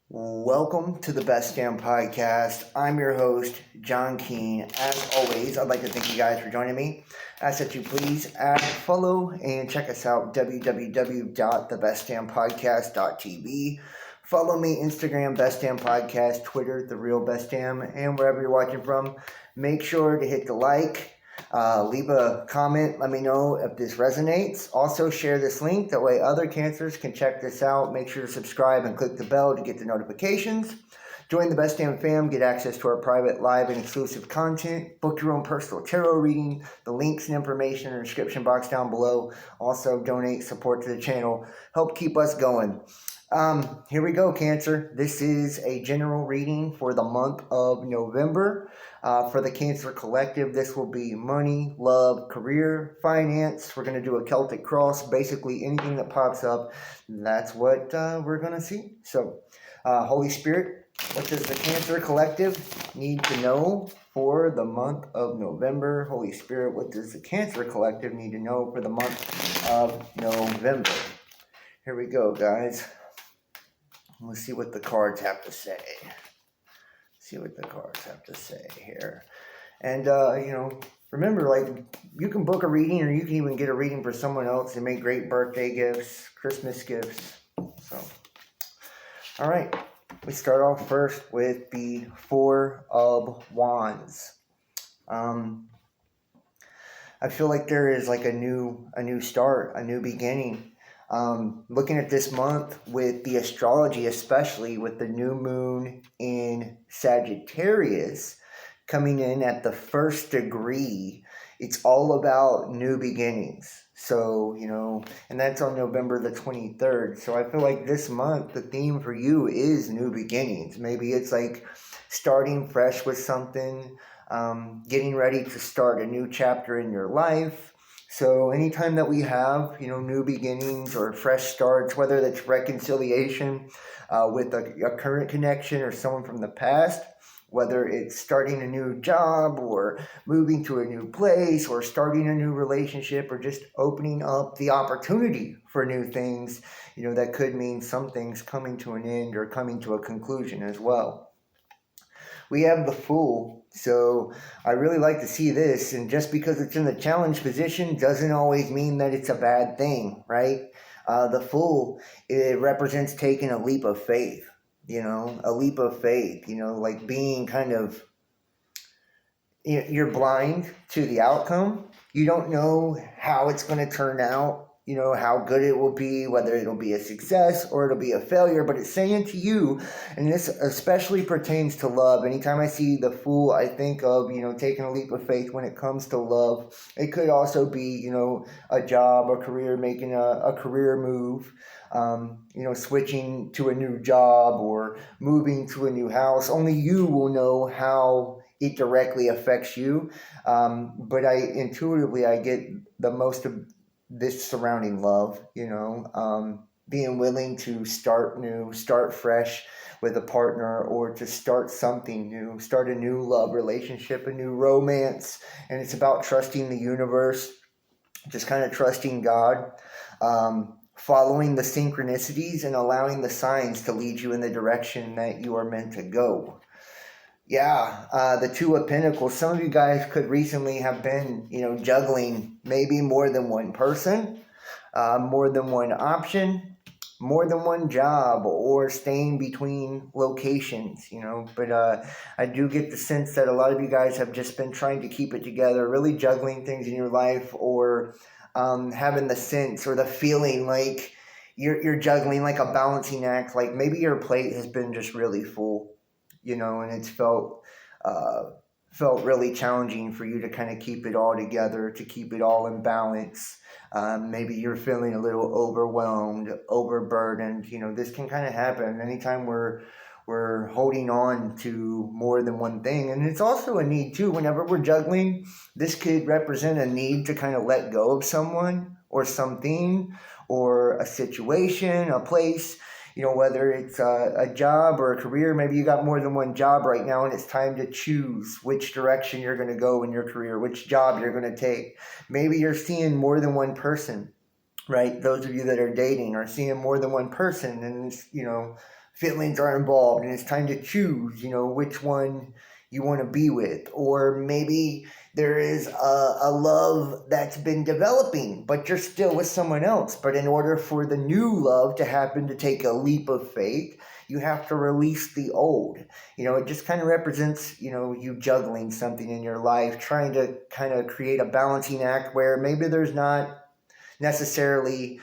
Welcome to the Best Damn Podcast. I'm your host, John Keene. As always, I'd like to thank you guys for joining me. Ask that you please add, follow, and check us out, www.thebestdampodcast.tv. Follow me, Instagram, Best Damn Podcast, Twitter, The Real Best Damn, and wherever you're watching from. Make sure to hit the like. Leave a comment. Let me know if this resonates. Also, share this link. That way other cancers can check this out. Make sure to subscribe and click the bell to get the notifications. Join the Best Damn Fam. Get access to our private, live, and exclusive content. Book your own personal tarot reading. The links and information in the description box down below. Also, donate support to the channel. Help keep us going. Here we go, Cancer. This is a general reading for the month of November. For the Cancer Collective, this will be money, love, career, finance. We're going to do a Celtic cross. Basically, anything that pops up, that's what we're going to see. So, Holy Spirit, what does the Cancer Collective need to know for the month of November? Holy Spirit, what does the Cancer Collective need to know for the month of November? Here we go, guys. Let's see what the cards have to say. See what the cards have to say here. And, remember, you can book a reading or you can even get a reading for someone else. They make great birthday gifts, Christmas gifts. So, all right. We start off first with the Four of Wands. I feel like there is like a new start, a new beginning. Looking at this month with the astrology, especially with the new moon in Sagittarius coming in at the first degree, it's all about new beginnings. So, and that's on November the 23rd. So I feel like this month, the theme for you is new beginnings. Maybe it's like starting fresh with something, getting ready to start a new chapter in your life. So anytime that we have, new beginnings or fresh starts, whether that's reconciliation with a current connection or someone from the past, whether it's starting a new job or moving to a new place or starting a new relationship or just opening up the opportunity for new things, that could mean some things coming to an end or coming to a conclusion as well. We have the Fool. So I really like to see this, and just because it's in the challenge position doesn't always mean that it's a bad thing, right? The Fool, it represents taking a leap of faith, a leap of faith, like being kind of, you're blind to the outcome. You don't know how it's going to turn out, how good it will be, whether it'll be a success or it'll be a failure, but it's saying to you, and this especially pertains to love. Anytime I see the Fool, I think of, taking a leap of faith when it comes to love. It could also be, a job, a career, making a career move, switching to a new job or moving to a new house. Only you will know how it directly affects you. But I intuitively get the most of this surrounding love, being willing to start new, start fresh with a partner, or to start something new, start a new love relationship, a new romance. And it's about trusting the universe, just kind of trusting God, following the synchronicities and allowing the signs to lead you in the direction that you are meant to go. Yeah, the Two of Pentacles. Some of you guys could recently have been, juggling maybe more than one person, more than one option, more than one job, or staying between locations, But I do get the sense that a lot of you guys have just been trying to keep it together, really juggling things in your life, or having the sense or the feeling like you're juggling like a balancing act. Like maybe your plate has been just really full, and it's felt really challenging for you to kind of keep it all together, to keep it all in balance. Maybe you're feeling a little overwhelmed, overburdened. This can kind of happen anytime we're holding on to more than one thing. And it's also a need too. Whenever we're juggling, this could represent a need to kind of let go of someone or something or a situation, a place. Whether it's a job or a career. Maybe you got more than one job right now, and it's time to choose which direction you're going to go in your career, which job you're going to take. Maybe you're seeing more than one person, right? Those of you that are dating are seeing more than one person, and feelings are involved and it's time to choose, which one you want to be with. Or maybe there is a love that's been developing, but you're still with someone else. But in order for the new love to happen, to take a leap of faith, you have to release the old. It just kind of represents, you juggling something in your life, trying to kind of create a balancing act where maybe there's not necessarily,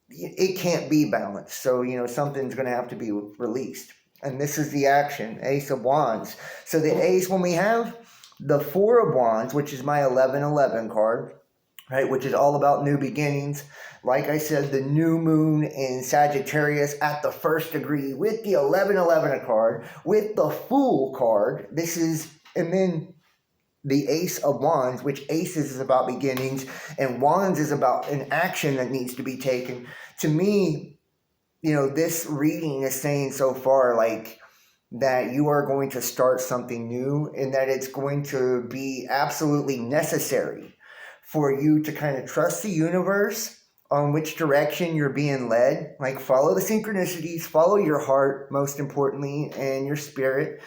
it can't be balanced. So, something's going to have to be released. And this is the action, Ace of Wands. So the Ace, when we have the Four of Wands, which is my 1111 card, right, which is all about new beginnings. Like I said, the new moon in Sagittarius at the first degree with the 1111 card, with the Fool card. And then the Ace of Wands, which Aces is about beginnings and Wands is about an action that needs to be taken. To me, this reading is saying so far, like, that you are going to start something new and that it's going to be absolutely necessary for you to kind of trust the universe on which direction you're being led. Like, follow the synchronicities, follow your heart, most importantly, and your spirit.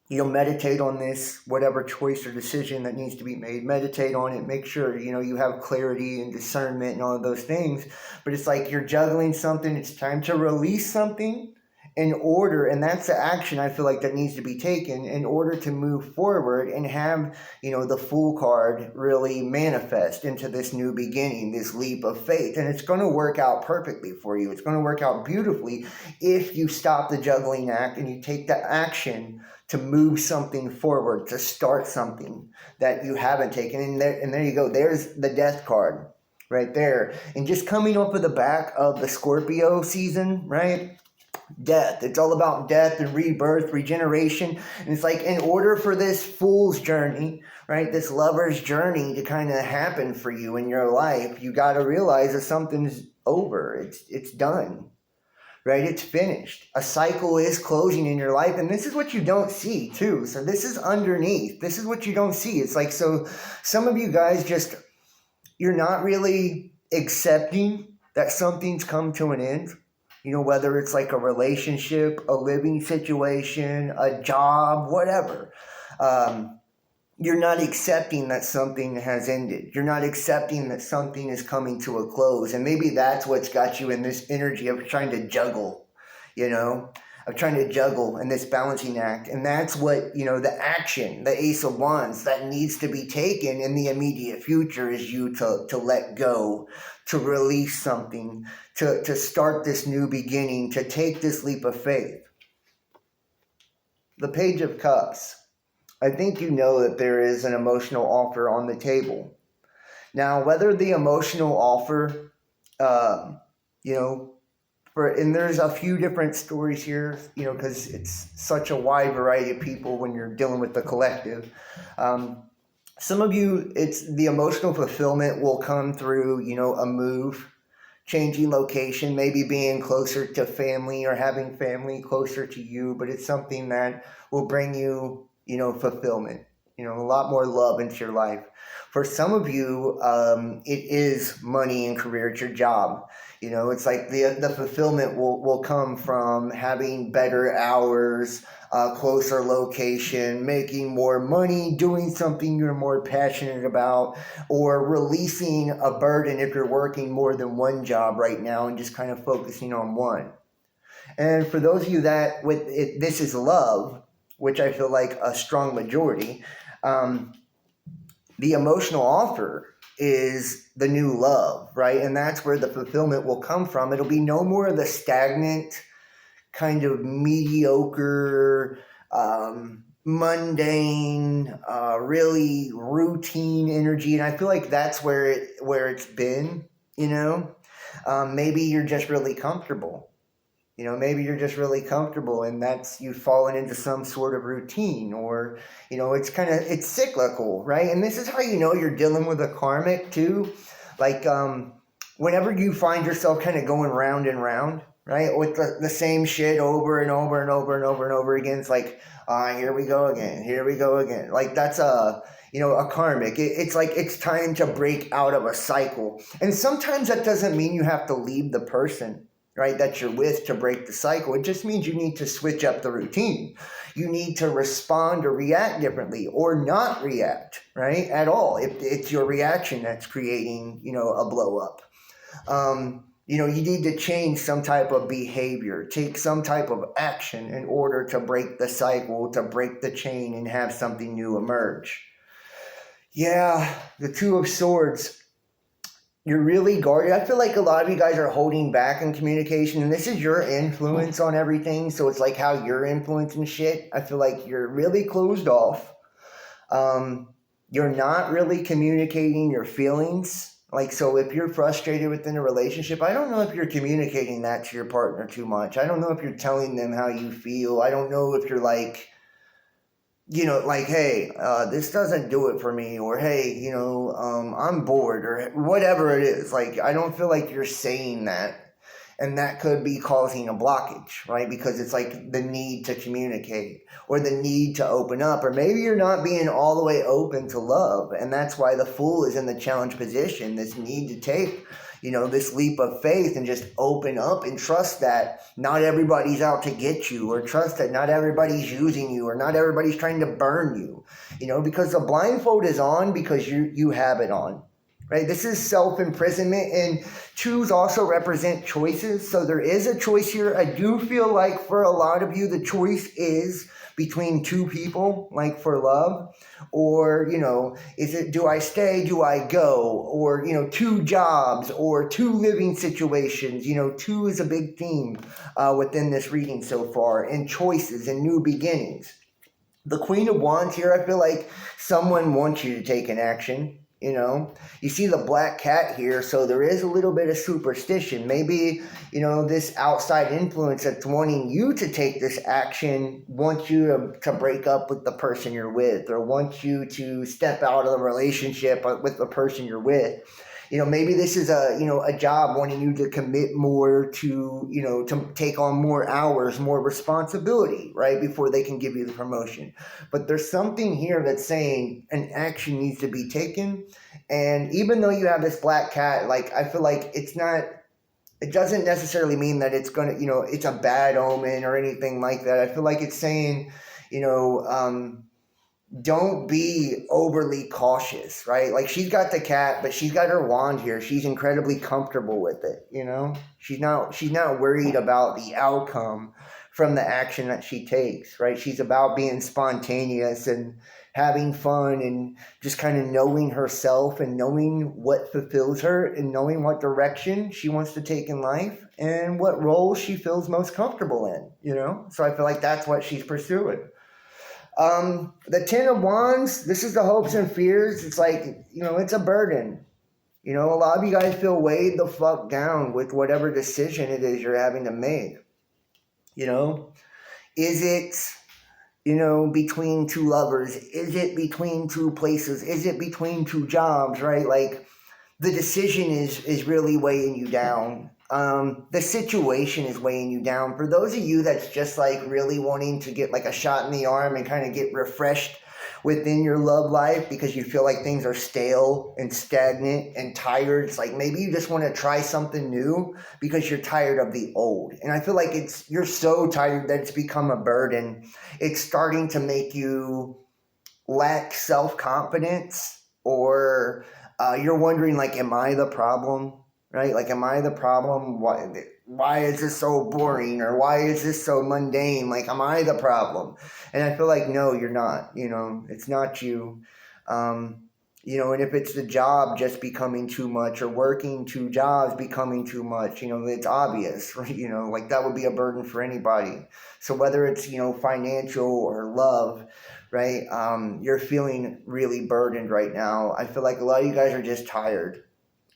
Meditate on this, whatever choice or decision that needs to be made. Meditate on it. Make sure, you have clarity and discernment and all of those things. But it's like you're juggling something. It's time to release something in order, and that's the action I feel like that needs to be taken in order to move forward and have, the Fool card really manifest into this new beginning, this leap of faith. And it's going to work out perfectly for you. It's going to work out beautifully if you stop the juggling act and you take the action to move something forward, to start something that you haven't taken. And there you go. There's the Death card right there. And just coming off of the back of the Scorpio season, right? Death. It's all about death and rebirth, regeneration. And it's like, in order for this Fool's journey, right, this lover's journey to kind of happen for you in your life, you got to realize that something's over. It's done, right? It's finished. A cycle is closing in your life. And this is what you don't see too. So this is underneath. This is what you don't see. It's like, so some of you guys you're not really accepting that something's come to an end. Whether it's like a relationship, a living situation, a job, whatever. You're not accepting that something has ended. You're not accepting that something is coming to a close. And maybe that's what's got you in this energy of trying to juggle, of trying to juggle in this balancing act. And that's what, the action, the Ace of Wands that needs to be taken in the immediate future is you to let go, to release something, to start this new beginning, to take this leap of faith. The Page of Cups. I think you know that there is an emotional offer on the table. Now, whether the emotional offer, and there's a few different stories here, because it's such a wide variety of people when you're dealing with the collective. Some of you, it's the emotional fulfillment will come through, a move, changing location, maybe being closer to family or having family closer to you, but it's something that will bring you, fulfillment, a lot more love into your life. For some of you, it is money and career, it's your job. It's like the fulfillment will come from having better hours, closer location, making more money, doing something you're more passionate about, or releasing a burden if you're working more than one job right now and just kind of focusing on one. And for those of you that this is love, which I feel like a strong majority, the emotional offer is the new love, right? And that's where the fulfillment will come from. It'll be no more of the stagnant, kind of mediocre, mundane, really routine energy. And I feel like that's where it's been, maybe you're just really comfortable. Maybe you're just really comfortable and that's you've fallen into some sort of routine, or, it's cyclical, right? And this is how you're dealing with a karmic too. Like, whenever you find yourself kind of going round and round, right, with the same shit over and over and over and over and over again, it's like, here we go again. Like, that's a karmic. It's like it's time to break out of a cycle. And sometimes that doesn't mean you have to leave the person. right, that you're with to break the cycle. It just means you need to switch up the routine. You need to respond or react differently or not react, right, at all. If it's your reaction that's creating, a blow up. You need to change some type of behavior, take some type of action in order to break the cycle, to break the chain and have something new emerge. Yeah, the Two of Swords. You're really guarded. I feel like a lot of you guys are holding back in communication, and this is your influence on everything. So it's like how you're influencing shit. I feel like you're really closed off. You're not really communicating your feelings. Like, so if you're frustrated within a relationship, I don't know if you're communicating that to your partner too much. I don't know if you're telling them how you feel. I don't know if you're like, hey, this doesn't do it for me, or hey, I'm bored, or whatever it is. Like, I don't feel like you're saying that. And that could be causing a blockage, right? Because it's like the need to communicate or the need to open up, or maybe you're not being all the way open to love. And that's why the Fool is in the challenge position, this need to take, this leap of faith and just open up and trust that not everybody's out to get you, or trust that not everybody's using you, or not everybody's trying to burn you, because the blindfold is on because you have it on. Right? This is self-imprisonment, and twos also represent choices. So there is a choice here. I do feel like for a lot of you, the choice is between two people, like for love, or, is it, do I stay, do I go, or, two jobs, or two living situations. Two is a big theme within this reading so far, and choices and new beginnings. The Queen of Wands here, I feel like someone wants you to take an action. You see the black cat here, so there is a little bit of superstition. Maybe, this outside influence that's wanting you to take this action wants you to break up with the person you're with, or wants you to step out of the relationship with the person you're with. Maybe this is a job wanting you to commit more to, to take on more hours, more responsibility, right, before they can give you the promotion. But there's something here that's saying an action needs to be taken. And even though you have this black cat, like, I feel like it doesn't necessarily mean that it's going to, it's a bad omen or anything like that. I feel like it's saying, don't be overly cautious, right? Like, she's got the cat, but she's got her wand here. She's incredibly comfortable with it, She's not worried about the outcome from the action that she takes, right? She's about being spontaneous and having fun and just kind of knowing herself and knowing what fulfills her and knowing what direction she wants to take in life and what role she feels most comfortable in, So I feel like that's what she's pursuing. The Ten of Wands, this is the hopes and fears. It's like, it's a burden. A lot of you guys feel weighed the fuck down with whatever decision it is you're having to make. Is it, between two lovers? Is it between two places? Is it between two jobs, right? Like, the decision is really weighing you down. The situation is weighing you down. For those of you that's just like really wanting to get like a shot in the arm and kind of get refreshed within your love life because you feel like things are stale and stagnant and tired. It's like maybe you just want to try something new because you're tired of the old. And I feel like you're so tired that it's become a burden. It's starting to make you lack self-confidence, or you're wondering, like, am I the problem? Right? Like, am I the problem? Why is this so boring? Or why is this so mundane? Like, am I the problem? And I feel like, no, you're not. It's not you. And if it's the job just becoming too much, or working two jobs becoming too much, it's obvious, right? Like, that would be a burden for anybody. So whether it's, financial or love, right? You're feeling really burdened right now. I feel like a lot of you guys are just tired.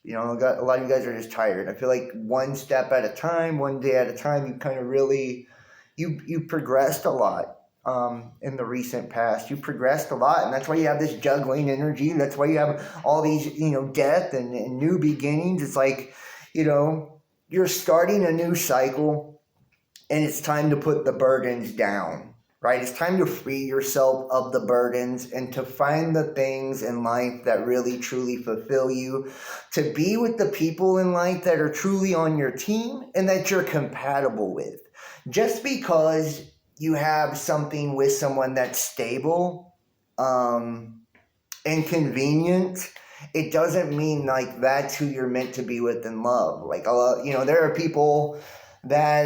A lot of you guys are just tired. I feel like one step at a time, one day at a time, you kind of really, you progressed a lot in the recent past. You progressed a lot, and that's why you have this juggling energy. That's why you have all these, death and new beginnings. It's like, you're starting a new cycle, and it's time to put the burdens down. right? It's time to free yourself of the burdens and to find the things in life that really truly fulfill you, to be with the people in life that are truly on your team and that you're compatible with. Just because you have something with someone that's stable and convenient, it doesn't mean like that's who you're meant to be with in love. Like, there are people that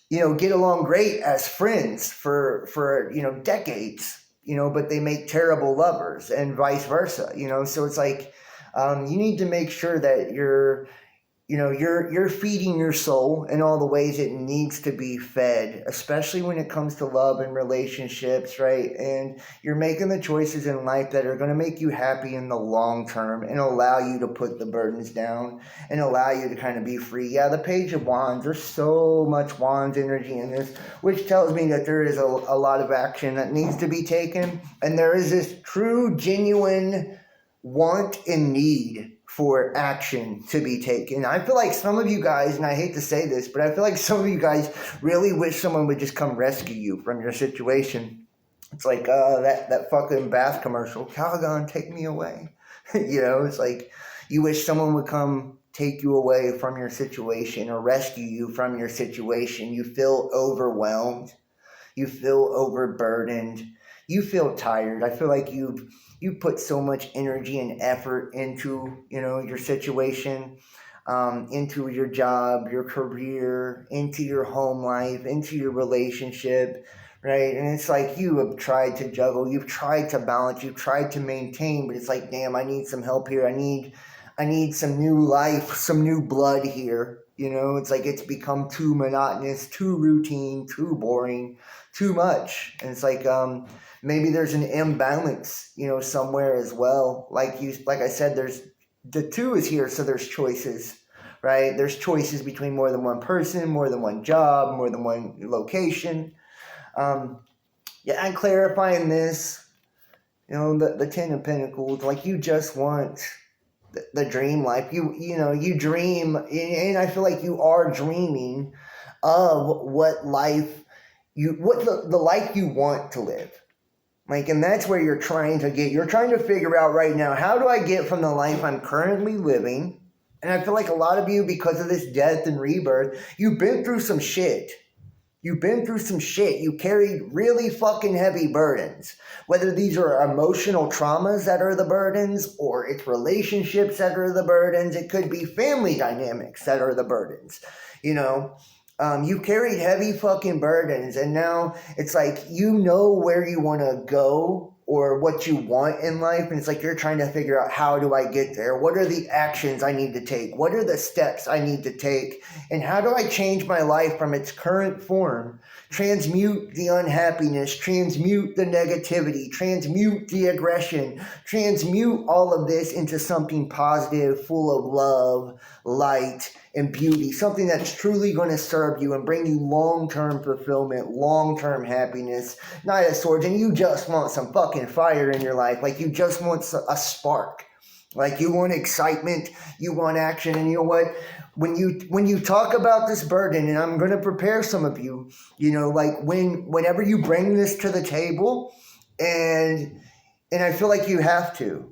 get along great as friends for decades, but they make terrible lovers and vice versa, so it's like you need to make sure that you're feeding your soul in all the ways it needs to be fed, especially when it comes to love and relationships, right? And you're making the choices in life that are going to make you happy in the long term and allow you to put the burdens down and allow you to kind of be free. Yeah, the Page of Wands, there's so much Wands energy in this, which tells me that there is a lot of action that needs to be taken, and there is this true, genuine want and need for action to be taken. I feel like some of you guys, and I hate to say this, but I feel like some of you guys really wish someone would just come rescue you from your situation. It's like that fucking bath commercial, Calgon, take me away. It's like you wish someone would come take you away from your situation or rescue you from your situation. You feel overwhelmed. You feel overburdened. You feel tired. I feel like you put so much energy and effort into, your situation, into your job, your career, into your home life, into your relationship, right? And it's like you have tried to juggle, you've tried to balance, you've tried to maintain, but it's like, damn, I need some help here. I need some new life, some new blood here. It's like it's become too monotonous, too routine, too boring, too much. And it's like maybe there's an imbalance, somewhere as well. Like I said, there's the two is here, so there's choices, right? There's choices between more than one person, more than one job, more than one location. And clarifying this, the Ten of Pentacles, like you just want the dream life. You dream, and I feel like you are dreaming of what life the life you want to live. Like, and that's where you're trying to figure out right now, how do I get from the life I'm currently living? And I feel like a lot of you, because of this death and rebirth, you've been through some shit. You carried really fucking heavy burdens. Whether these are emotional traumas that are the burdens, or it's relationships that are the burdens, it could be family dynamics that are the burdens, you carried heavy fucking burdens, and now it's like where you want to go or what you want in life, and it's like you're trying to figure out, how do I get there? What are the actions I need to take? What are the steps I need to take? And how do I change my life from its current form? Transmute the unhappiness, transmute the negativity, transmute the aggression, transmute all of this into something positive, full of love, light, and beauty, something that's truly going to serve you and bring you long-term fulfillment, long-term happiness. Knight of Swords, and you just want some fucking fire in your life. Like, you just want a spark. Like, you want excitement, you want action. And you know what? When you talk about this burden, and I'm going to prepare some of you, like whenever you bring this to the table, and I feel like you have to,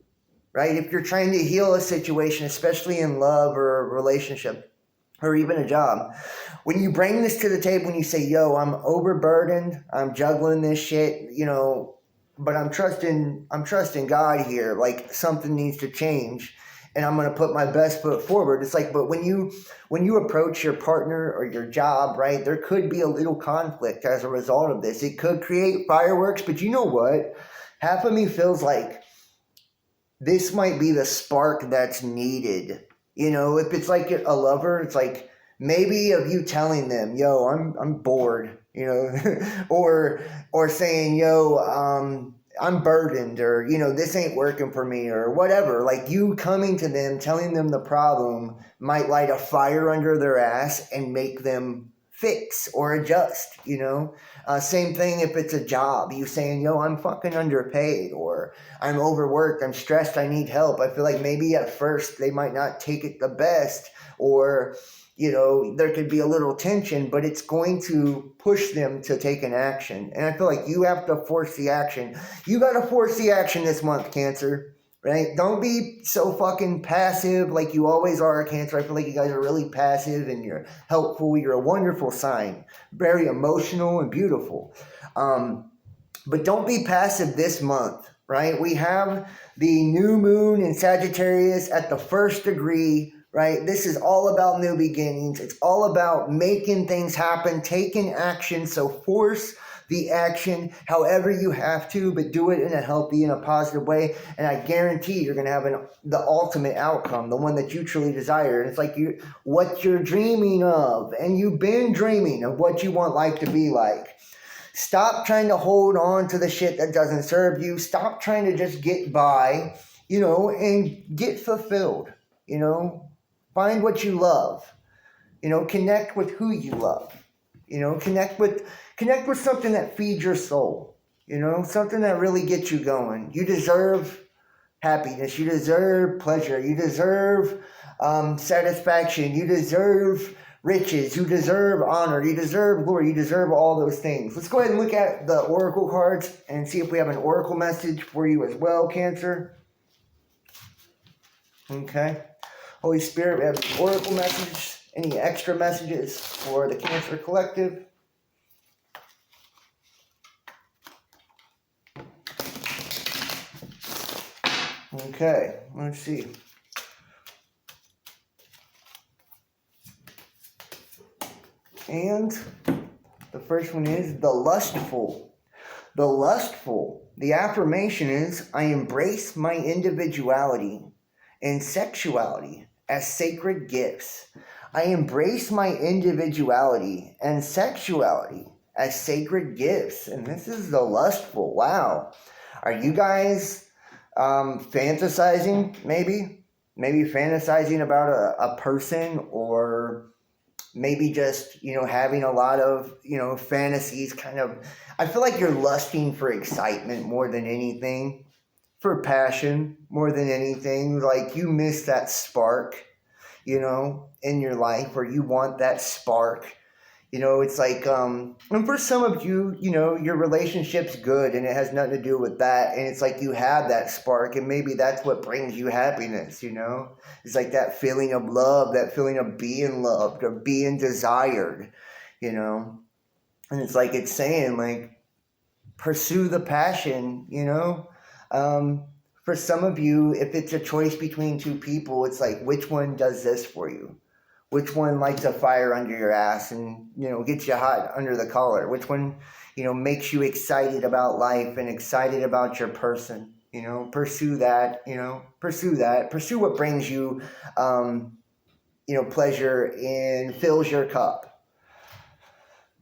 right? If you're trying to heal a situation, especially in love or a relationship, or even a job, when you bring this to the table and you say, yo, I'm overburdened, I'm juggling this shit, but I'm trusting God here, like something needs to change, and I'm going to put my best foot forward. It's like, but when you approach your partner or your job, right, there could be a little conflict as a result of this. It could create fireworks, but you know what? Half of me feels like this might be the spark that's needed. If it's like a lover, it's like maybe of you telling them, yo, I'm bored, or saying, yo, I'm burdened, or, this ain't working for me, or whatever. Like, you coming to them, telling them the problem might light a fire under their ass and make them fix or adjust, same thing if it's a job. You saying, yo, I'm fucking underpaid, or I'm overworked, I'm stressed, I need help. I feel like maybe at first they might not take it the best, or there could be a little tension, but it's going to push them to take an action. And I feel like you have to force the action. You got to force the action this month, Cancer, right? Don't be so fucking passive like you always are, Cancer. I feel like you guys are really passive and you're helpful. You're a wonderful sign, very emotional and beautiful. But don't be passive this month, right? We have the new moon in Sagittarius at the 1st degree, right? This is all about new beginnings. It's all about making things happen, taking action. So force the action however you have to, but do it in a healthy and a positive way. And I guarantee you're going to have the ultimate outcome, the one that you truly desire. And it's like what you're dreaming of. And you've been dreaming of what you want life to be like. Stop trying to hold on to the shit that doesn't serve you. Stop trying to just get by, and get fulfilled, Find what you love, connect with who you love, connect with something that feeds your soul, something that really gets you going. You deserve happiness. You deserve pleasure. You deserve satisfaction. You deserve riches, you deserve honor, you deserve glory, you deserve all those things. Let's go ahead and look at the oracle cards and see if we have an oracle message for you as well, Cancer. Okay. Holy Spirit, we have an oracle message. Any extra messages for the Cancer Collective? Okay, let's see. And the first one is the lustful. The lustful. The affirmation is, I embrace my individuality and sexuality as sacred gifts. I embrace my individuality and sexuality as sacred gifts. And this is the lustful. Wow. Are you guys fantasizing maybe? Maybe fantasizing about a person, or maybe just, having a lot of, fantasies kind of. I feel like you're lusting for excitement more than anything, for passion more than anything. Like you miss that spark, in your life, or you want that spark. It's like, and for some of you, your relationship's good and it has nothing to do with that. And it's like you have that spark and maybe that's what brings you happiness, It's like that feeling of love, that feeling of being loved or being desired, And it's like it's saying, like, pursue the passion, For some of you, if it's a choice between two people, it's like, which one does this for you? Which one lights a fire under your ass and, gets you hot under the collar? Which one, makes you excited about life and excited about your person? Pursue that, pursue that. Pursue what brings you, pleasure and fills your cup.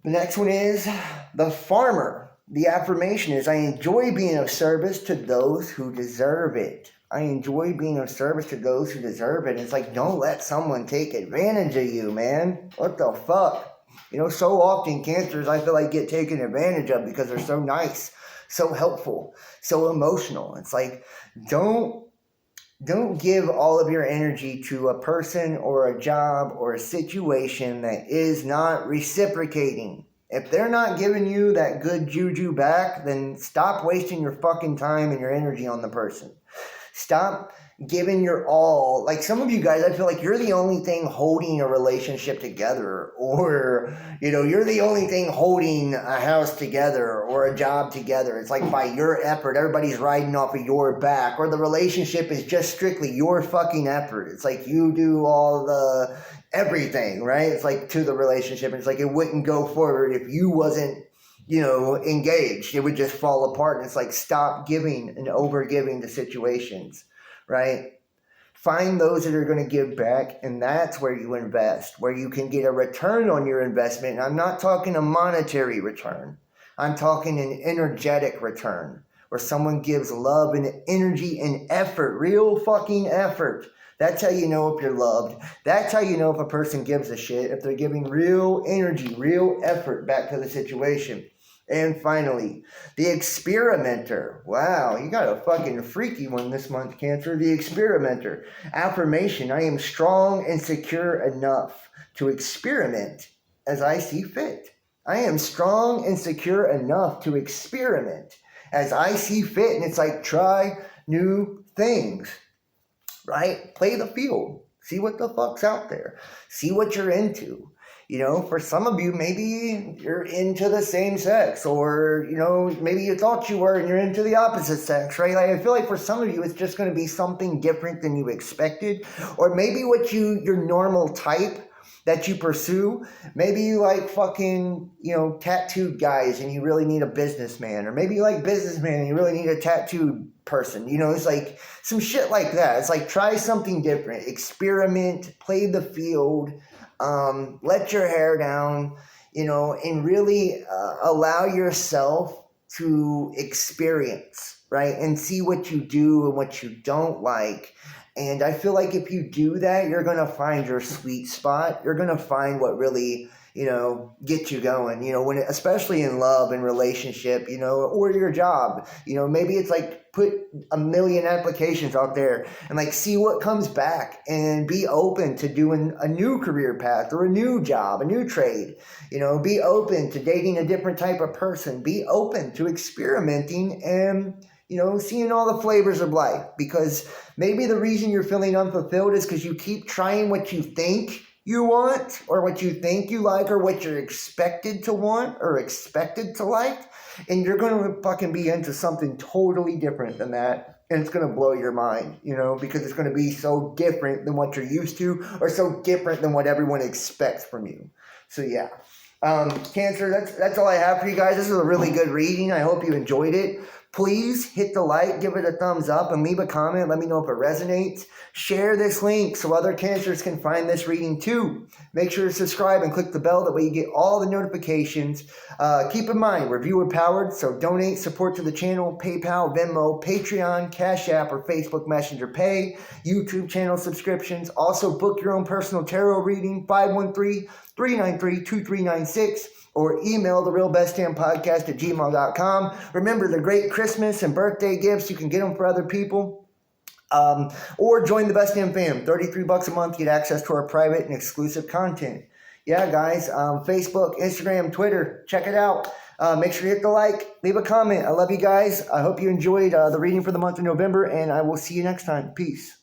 The next one is the farmer. The affirmation is, I enjoy being of service to those who deserve it. I enjoy being of service to those who deserve it. It's like, don't let someone take advantage of you, man. What the fuck? So often Cancers, I feel like, get taken advantage of because they're so nice, so helpful, so emotional. It's like, don't give all of your energy to a person or a job or a situation that is not reciprocating. If they're not giving you that good juju back, then stop wasting your fucking time and your energy on the person. Stop giving your all. Like some of you guys, I feel like you're the only thing holding a relationship together, or, you're the only thing holding a house together or a job together. It's like by your effort, everybody's riding off of your back, or the relationship is just strictly your fucking effort. It's like you do all the everything, right? It's like to the relationship. It's like it wouldn't go forward if you wasn't, engaged. It would just fall apart. And it's like, stop giving and over giving to situations, right? Find those that are going to give back, and that's where you invest, where you can get a return on your investment. And I'm not talking a monetary return. I'm talking an energetic return, where someone gives love and energy and effort, real fucking effort. That's how you know if you're loved. That's how you know if a person gives a shit, if they're giving real energy, real effort back to the situation. And finally, the experimenter. Wow, you got a fucking freaky one this month, Cancer. The experimenter. Affirmation, I am strong and secure enough to experiment as I see fit. I am strong and secure enough to experiment as I see fit. And it's like, try new things, right? Play the field. See what the fuck's out there. See what you're into. You know, for some of you, maybe you're into the same sex, or, you know, maybe you thought you were and you're into the opposite sex, right? Like, I feel like for some of you, it's just going to be something different than you expected, or maybe your normal type that you pursue. Maybe you like fucking, you know, tattooed guys and you really need a businessman, or maybe you like businessman and you really need a tattooed person. You know, it's like some shit like that. It's like, try something different, experiment, play the field, let your hair down, you know, and really allow yourself to experience, right? And see what you do and what you don't like. And I feel like if you do that, you're going to find your sweet spot. You're going to find what really, you know, gets you going, you know, when especially in love and relationship, you know, or your job. You know, maybe it's like, put a million applications out there and like see what comes back, and be open to doing a new career path or a new job, a new trade. You know, be open to dating a different type of person. Be open to experimenting and, you know, seeing all the flavors of life, because maybe the reason you're feeling unfulfilled is because you keep trying what you think you want, or what you think you like, or what you're expected to want or expected to like. And you're going to fucking be into something totally different than that. And it's going to blow your mind, you know, because it's going to be so different than what you're used to, or so different than what everyone expects from you. So yeah. Cancer, that's all I have for you guys. This is a really good reading. I hope you enjoyed it. Please hit the like, give it a thumbs up, and leave a comment. Let me know if it resonates. Share this link so other cancers can find this reading too. Make sure to subscribe and click the bell. That way you get all the notifications. Keep in mind, we're viewer powered, so donate support to the channel. PayPal, Venmo, Patreon, Cash App, or Facebook Messenger Pay. YouTube channel subscriptions. Also book your own personal tarot reading, 513-393-2396. Or email therealbestdampodcast@gmail.com. Remember, the great Christmas and birthday gifts, you can get them for other people. Or join the Best Damn Fam. $33 a month, get access to our private and exclusive content. Yeah, guys, Facebook, Instagram, Twitter, check it out. Make sure you hit the like, leave a comment. I love you guys. I hope you enjoyed the reading for the month of November, and I will see you next time. Peace.